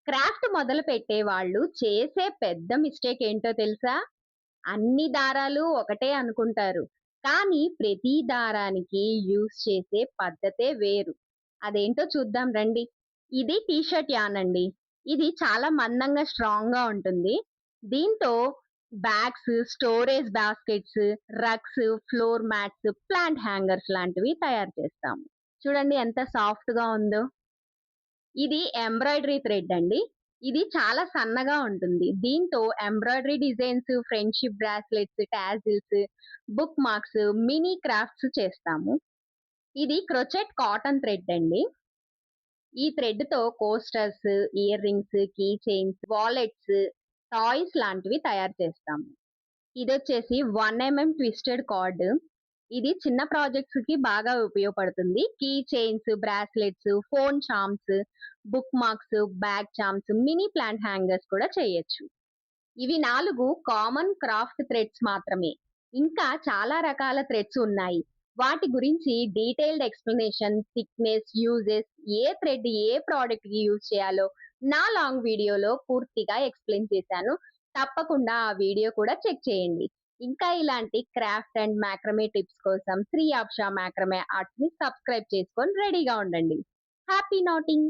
Craft మొదలుపెట్టే వాళ్ళు చేసే పెద్ద మిస్టేక్ ఏంటో తెలుసా? అన్ని దారాలు ఒకటే అనుకుంటారు. కానీ ప్రతి దారానికి యూజ్ చేసే పద్ధతే వేరు. అదేంటో చూద్దాం రండి. ఇది టీ షర్ట్ యాన్ అండి. ఇది చాలా మందంగా స్ట్రాంగ్‌గా ఉంటుంది. దీంతో bags, storage baskets, రగ్స్, floor mats, plant hangers లాంటివి తయారు చేస్తాము. చూడండి ఎంత సాఫ్ట్‌గా ఉందో. ఇది ఎంబ్రాయిడరీ థ్రెడ్ అండి. ఇది చాలా సన్నగా ఉంటుంది. దీంతో embroidery designs, friendship bracelets, tassels, bookmarks, mini crafts చేస్తాము. ఇది క్రోచెట్ కాటన్ థ్రెడ్ అండి. ఈ థ్రెడ్‌తో coasters, earrings, key chains, wallets, toys లాంటివి తయారు చేస్తాము. ఇదొచ్చేసి 1 ట్విస్టెడ్ కార్డ్. ఇది చిన్న ప్రాజెక్ట్స్‌కి బాగా ఉపయోగపడుతుంది. Key chains, bracelets, phone charms, bookmarks, bag charms, mini plant hangers కూడా చేయొచ్చు. ఇవి 4 కామన్ క్రాఫ్ట్ థ్రెడ్స్ మాత్రమే. ఇంకా చాలా రకాల థ్రెడ్స్ ఉన్నాయి. వాటి గురించి డీటెయిల్డ్ ఎక్స్‌ప్లనేషన్, థిక్‌నెస్, యూజెస్, ఏ థ్రెడ్ ఏ ప్రొడక్ట్‌కి యూజ్ చేయాలో నా లాంగ్ వీడియోలో పూర్తిగా ఎక్స్‌ప్లెయిన్ చేశాను. తప్పకుండా ఆ వీడియో కూడా చెక్ చేయండి. ఇంకా ఇలాంటి క్రాఫ్ట్ అండ్ మాక్రమే టిప్స్ కోసం శ్రీ ఆబ్షా మాక్రమే ఆర్ట్స్‌ని సబ్స్క్రైబ్ చేసుకొని రెడీగా ఉండండి. Happy NATing!